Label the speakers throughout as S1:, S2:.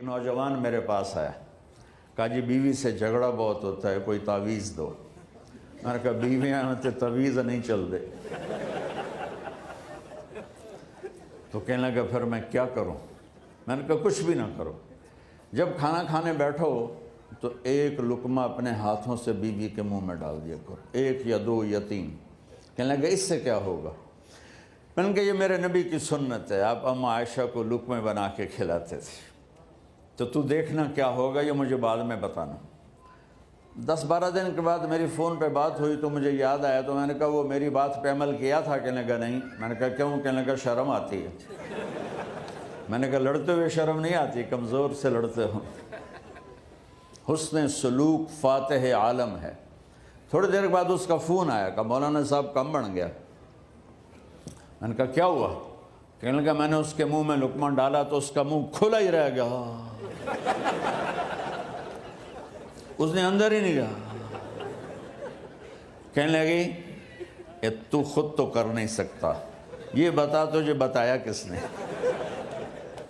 S1: نوجوان میرے پاس آیا، کہا جی بیوی سے جھگڑا بہت ہوتا ہے، کوئی تعویذ دو۔ میں نے کہا بیویاں ہوتے تعویذ نہیں چل دے۔ تو کہنے لگا پھر میں کیا کروں؟ میں نے کہا کچھ بھی نہ کرو، جب کھانا کھانے بیٹھو تو ایک لقمہ اپنے ہاتھوں سے بیوی کے منہ میں ڈال دیا کرو، 1 یا 2 یا 3۔ کہنے لگا اس سے کیا ہوگا؟ میں نے کہا یہ میرے نبی کی سنت ہے، آپ اماں عائشہ کو لقمے بنا کے کھلاتے تھے، تو دیکھنا کیا ہوگا، یہ مجھے بعد میں بتانا۔ 10-12 دن کے بعد میری فون پہ بات ہوئی تو مجھے یاد آیا، تو میں نے کہا وہ میری بات پہ عمل کیا تھا؟ کہنے لگا نہیں۔ میں نے کہا کیوں؟ کہنے لگا شرم آتی ہے۔ میں نے کہا لڑتے ہوئے شرم نہیں آتی، کمزور سے لڑتے ہو۔ حسن سلوک فاتح عالم ہے۔ تھوڑی دیر بعد اس کا فون آیا کہ مولانا صاحب کم بن گیا۔ میں نے کہا کیا ہوا؟ کہنے لگا میں نے اس کے منہ میں لقمہ ڈالا تو اس کا منہ کھلا ہی رہ گیا، اس نے اندر ہی نہیں گیا۔ کہنے لگی کہ تو خود تو کر نہیں سکتا، یہ بتا تجھے بتایا کس نے؟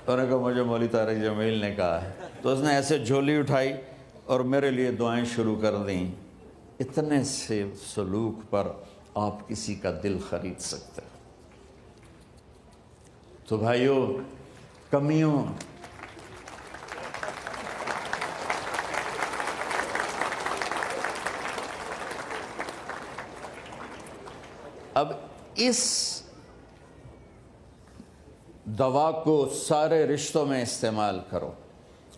S1: تو نے کہا مجھے مولوی طارق جمیل نے کہا ہے۔ تو اس نے ایسے جھولی اٹھائی اور میرے لیے دعائیں شروع کر دیں۔ اتنے سے سلوک پر آپ کسی کا دل خرید سکتے ہیں۔ تو بھائیوں، کمیوں اب اس دوا کو سارے رشتوں میں استعمال کرو۔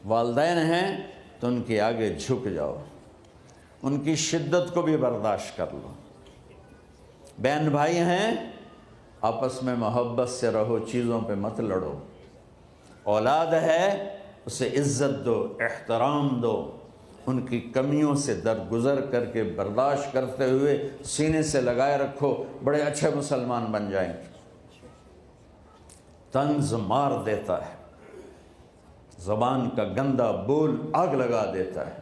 S1: والدین ہیں تو ان کے آگے جھک جاؤ، ان کی شدت کو بھی برداشت کر لو۔ بہن بھائی ہیں، آپس میں محبت سے رہو، چیزوں پہ مت لڑو۔ اولاد ہے، اسے عزت دو، احترام دو، ان کی کمیوں سے درگزر کر کے برداشت کرتے ہوئے سینے سے لگائے رکھو، بڑے اچھے مسلمان بن جائیں گے۔ طنز مار دیتا ہے، زبان کا گندا بول آگ لگا دیتا ہے۔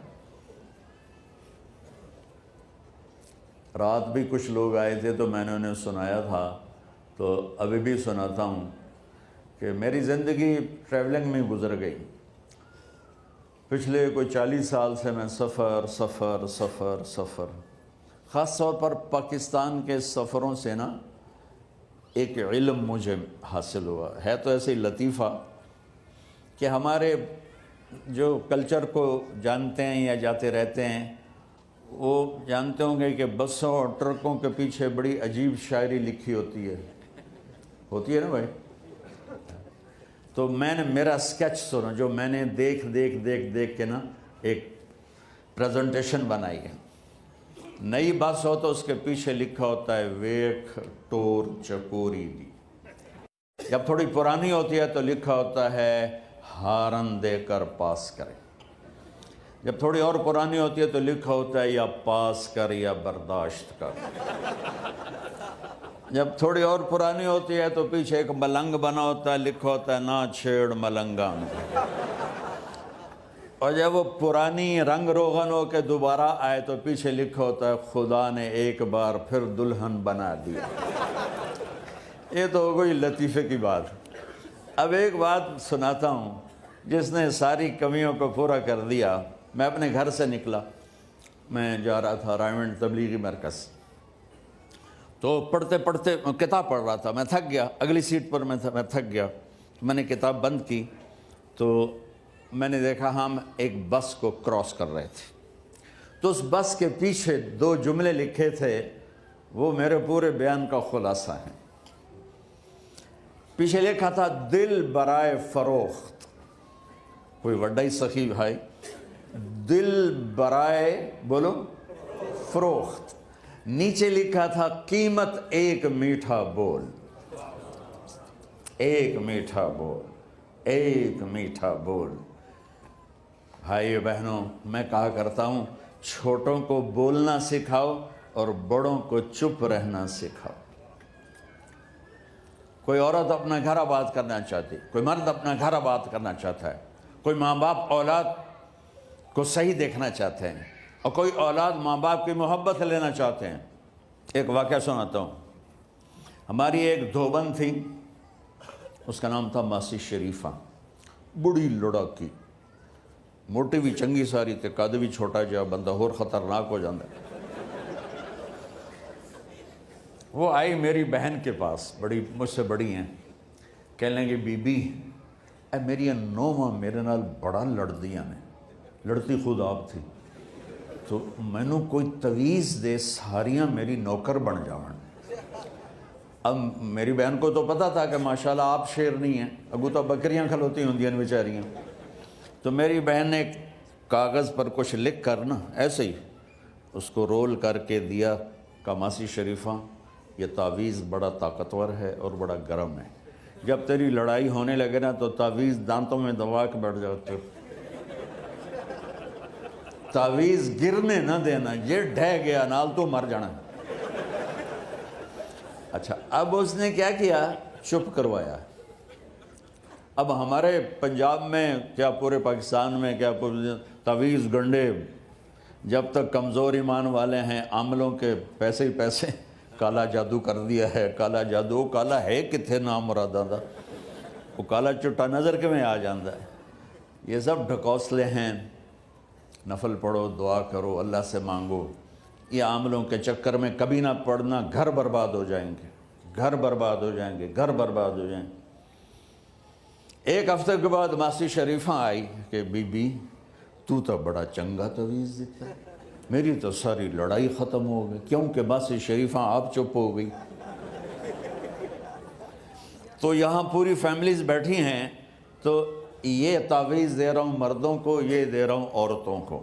S1: رات بھی کچھ لوگ آئے تھے تو میں نے انہیں سنایا تھا، تو ابھی بھی سناتا ہوں کہ میری زندگی ٹریولنگ میں گزر گئی۔ پچھلے کوئی 40 سال سے میں سفر خاص طور پر پاکستان کے سفروں سے نا ایک علم مجھے حاصل ہوا ہے۔ تو ایسے ہی لطیفہ کہ ہمارے جو کلچر کو جانتے ہیں یا جاتے رہتے ہیں وہ جانتے ہوں گے کہ بسوں اور ٹرکوں کے پیچھے بڑی عجیب شاعری لکھی ہوتی ہے نا بھائی؟ تو میں نے میرا سکیچ سنا، جو میں نے دیکھ کے نا ایک پریزنٹیشن بنائی ہے۔ نئی بس ہو تو اس کے پیچھے لکھا ہوتا ہے ویکھ ٹور چکوری دی۔ جب تھوڑی پرانی ہوتی ہے تو لکھا ہوتا ہے ہارن دے کر پاس کرے۔ جب تھوڑی اور پرانی ہوتی ہے تو لکھا ہوتا ہے یا پاس کر یا برداشت کر۔ جب تھوڑی اور پرانی ہوتی ہے تو پیچھے ایک ملنگ بنا ہوتا ہے، لکھا ہوتا ہے نہ چھیڑ ملنگان۔ اور جب وہ پرانی رنگ روغن ہو کے دوبارہ آئے تو پیچھے لکھا ہوتا ہے خدا نے ایک بار پھر دلہن بنا دیا۔ یہ تو ہو گئی لطیفے کی بات۔ اب ایک بات سناتا ہوں جس نے ساری کمیوں کو پورا کر دیا۔ میں اپنے گھر سے نکلا، میں جا رہا تھا رائمنڈ تبلیغی مرکز، تو پڑھتے کتاب پڑھ رہا تھا، میں تھک گیا، اگلی سیٹ پر میں تھک گیا، میں نے کتاب بند کی تو میں نے دیکھا ہم ایک بس کو کراس کر رہے تھے، تو اس بس کے پیچھے 2 جملے لکھے تھے، وہ میرے پورے بیان کا خلاصہ ہیں۔ پیچھے لکھا تھا دل برائے فروخت، کوئی وڈا ہی سخی بھائی، دل برائے بولو فروخت۔ نیچے لکھا تھا قیمت ایک میٹھا بول، ایک میٹھا بول، ایک میٹھا بول۔ بھائیو بہنوں، میں کہا کرتا ہوں چھوٹوں کو بولنا سکھاؤ اور بڑوں کو چپ رہنا سکھاؤ۔ کوئی عورت اپنا گھر آباد کرنا چاہتی، کوئی مرد اپنا گھر آباد کرنا چاہتا ہے، کوئی ماں باپ اولاد کو صحیح دیکھنا چاہتے ہیں، اور کوئی اولاد ماں باپ کی محبت لینا چاہتے ہیں۔ ایک واقعہ سناتا ہوں۔ ہماری ایک دھوبن تھی، اس کا نام تھا ماسی شریفہ، بڑی لڑکی، موٹی بھی چنگی ساری تے قد بھی چھوٹا جہا بندہ اور خطرناک ہو جاتا ہے۔ وہ آئی میری بہن کے پاس، بڑی مجھ سے بڑی ہیں، کہنے لگے بی بی اے میری نوواں میرے نال بڑا لڑدیاں نے، لڑتی خود آپ تھی، تو مینوں کوئی تویز دے ساریاں میری نوکر بن جاون۔ اب میری بہن کو تو پتہ تھا کہ ماشاءاللہ آپ شیر نہیں ہیں، اگو تو بکریاں کھلوتی ہوندیاں بیچاریاں، تو میری بہن نے کاغذ پر کچھ لکھ کر نا ایسے ہی اس کو رول کر کے دیا کہ ماسی شریفہ یہ تعویذ بڑا طاقتور ہے اور بڑا گرم ہے، جب تیری لڑائی ہونے لگے نا تو تعویذ دانتوں میں دبا کے بیٹھ جاتے، تعویذ گرنے نہ دینا، یہ ڈھہ گیا نال تو مر جانا۔ اچھا اب اس نے کیا کیا، چپ کروایا۔ اب ہمارے پنجاب میں کیا پورے پاکستان میں کیا تعویذ گنڈے جب تک کمزور ایمان والے ہیں، عاملوں کے پیسے ہی پیسے، کالا جادو کر دیا ہے، کالا جادو، وہ کالا ہے کتنے نام مرادہ دا، وہ کالا چٹا نظر کے میں آ جاندہ ہے۔ یہ سب ڈھکوسلے ہیں، نفل پڑھو، دعا کرو، اللہ سے مانگو، یہ عاملوں کے چکر میں کبھی نہ پڑھنا، گھر برباد ہو جائیں گے، گھر برباد ہو جائیں گے، گھر برباد ہو جائیں گے۔ ایک ہفتے کے بعد ماسی شریفہ آئی کہ بی بی تو بڑا چنگا تویز دیتا ہے، میری تو ساری لڑائی ختم ہو گئی، کیونکہ ماسی شریفہ آپ چپ ہو گئی۔ تو یہاں پوری فیملیز بیٹھی ہیں، تو یہ تعویذ دے رہا ہوں مردوں کو، یہ دے رہا ہوں عورتوں کو،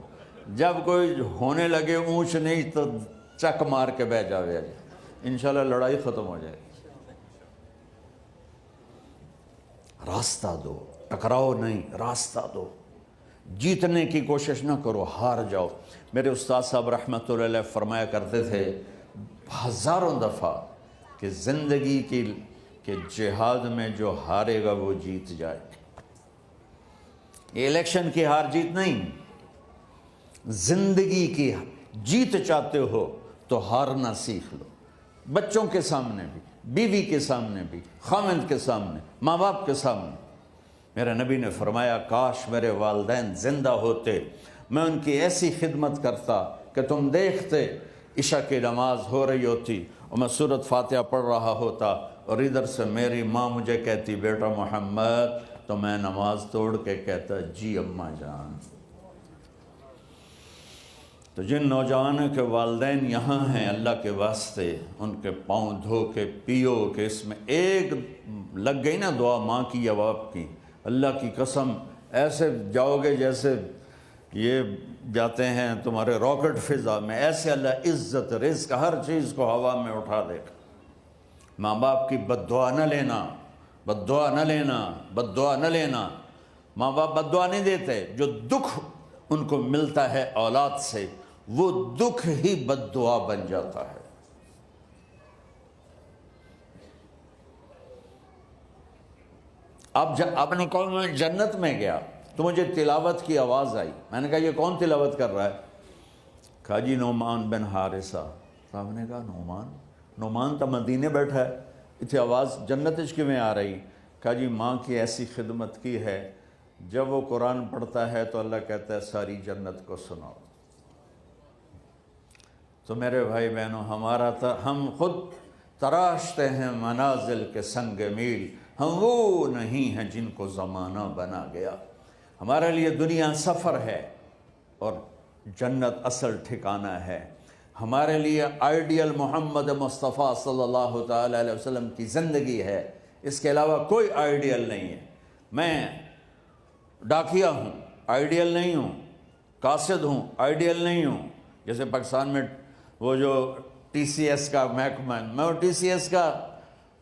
S1: جب کوئی ہونے لگے اونچ نیچ تو چک مار کے بہ جاوے، انشاءاللہ لڑائی ختم ہو جائے گی۔ راستہ دو، ٹکراؤ نہیں، راستہ دو، جیتنے کی کوشش نہ کرو، ہار جاؤ۔ میرے استاد صاحب رحمۃ اللہ علیہ فرمایا کرتے تھے ہزاروں دفعہ کہ زندگی کے جہاد میں جو ہارے گا وہ جیت جائے۔ یہ الیکشن کی ہار جیت نہیں، زندگی کی جیت چاہتے ہو تو ہارنا سیکھ لو، بچوں کے سامنے بھی، بیوی کے سامنے بھی، خاوند کے سامنے، ماں باپ کے سامنے۔ میرے نبی نے فرمایا کاش میرے والدین زندہ ہوتے، میں ان کی ایسی خدمت کرتا کہ تم دیکھتے عشاء کی نماز ہو رہی ہوتی اور میں سورۃ فاتحہ پڑھ رہا ہوتا اور ادھر سے میری ماں مجھے کہتی بیٹا محمد، تو میں نماز توڑ کے کہتا جی اماں جان۔ تو جن نوجوانوں کے والدین یہاں ہیں، اللہ کے واسطے ان کے پاؤں دھو کے پیو کہ اس میں ایک لگ گئی نا دعا ماں کی یا باپ کی، اللہ کی قسم ایسے جاؤ گے جیسے یہ جاتے ہیں تمہارے راکٹ فضا میں، ایسے اللہ عزت رزق ہر چیز کو ہوا میں اٹھا دے گا۔ ماں باپ کی بد دعا نہ لینا، بد دعا نہ لینا، بد دعا نہ لینا۔ ماں باپ بد دعا نہیں دیتے، جو دکھ ان کو ملتا ہے اولاد سے وہ دکھ ہی بد دعا بن جاتا ہے۔ اب نے کہا میں جنت میں گیا تو مجھے تلاوت کی آواز آئی، میں نے کہا یہ کون تلاوت کر رہا ہے؟ کہا جی نعمان بن حارثہ۔ صاحب نے کہا نعمان تو مدینے بیٹھا ہے، اتنی آواز جنت کی میں آ رہی؟ کہا جی ماں کی ایسی خدمت کی ہے، جب وہ قرآن پڑھتا ہے تو اللہ کہتا ہے ساری جنت کو سناؤ۔ تو میرے بھائی بہنوں، ہم خود تراشتے ہیں منازل کے سنگ میل، ہم وہ نہیں ہیں جن کو زمانہ بنا گیا۔ ہمارے لیے دنیا سفر ہے اور جنت اصل ٹھکانہ ہے۔ ہمارے لیے آئیڈیل محمد مصطفیٰ صلی اللہ تعالیٰ علیہ وسلم کی زندگی ہے، اس کے علاوہ کوئی آئیڈیل نہیں ہے۔ میں ڈاکیا ہوں، آئیڈیل نہیں ہوں، قاصد ہوں، آئیڈیل نہیں ہوں۔ جیسے پاکستان میں وہ جو ٹی سی ایس کا محکمہ ہے، میں وہ ٹی سی ایس کا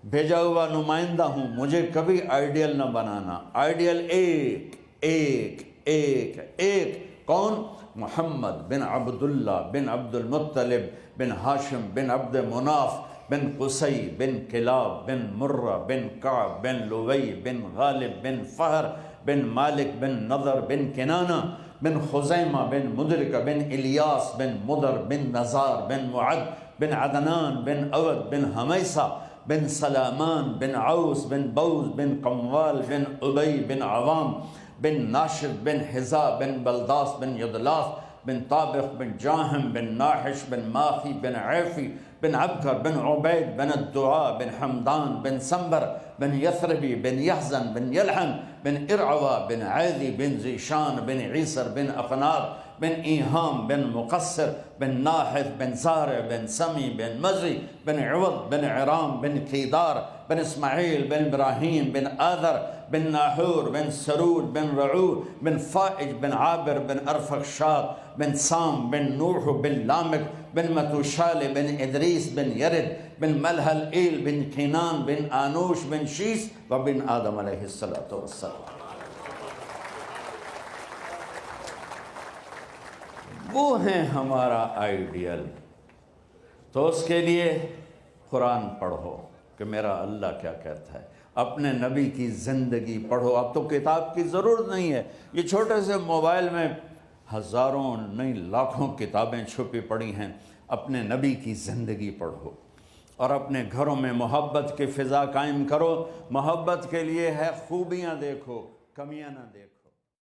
S1: بھیجا ہوا نمائندہ ہوں، مجھے کبھی آئیڈیل نہ بنانا۔ آئیڈیل ایک ایک ایک ایک کون؟ محمد بن عبداللہ بن عبد المطلب بن ہاشم بن عبد مناف بن قصی بن کلاب بن مرہ بن کعب بن لوی بن غالب بن فہر بن مالک بن نضر بن کنانہ بن خزیمہ بن مدرکہ بن الیاس بن مدر بن نزار بن معد بن عدنان بن اود بن حمیسہ بن سلامان بن عوس بن بوز بن قموال بن ابی بن عوام بن ناشد بن حزا بن بلداس بن یدلاس بن طابق بن جاہم بن ناحش بن ماخی بن عیفی بن عبکر بن عبید بن الدعاء بن حمدان بن سنبر بن یثربی بن یحزن بن یلحن بن ارعوا بن عیدی بن زیشان بن عیسر بن اقنار بن ایہام بن مقصر بن ناحث بن زارع بن سمی بن مزی بن عوض بن عرام بن کیدار بن اسماعیل بن ابراہیم بن آذر بن ناحور بن سرود بن رعو بن فائج بن عابر بن ارفخشاد بن سام بن نوح بن لامک بن متوشال بن ادریس بن یرد بن ملحل ایل بن کینان بن آنوش بن شیس و بن آدم علیہ السلام۔ وہ ہیں ہمارا آئیڈیل۔ تو اس کے لیے قرآن پڑھو کہ میرا اللہ کیا کہتا ہے، اپنے نبی کی زندگی پڑھو۔ اب تو کتاب کی ضرورت نہیں ہے، یہ چھوٹے سے موبائل میں ہزاروں نہیں لاکھوں کتابیں چھپی پڑی ہیں۔ اپنے نبی کی زندگی پڑھو اور اپنے گھروں میں محبت کی فضا قائم کرو۔ محبت کے لیے ہے خوبیاں دیکھو، کمیاں نہ دیکھو۔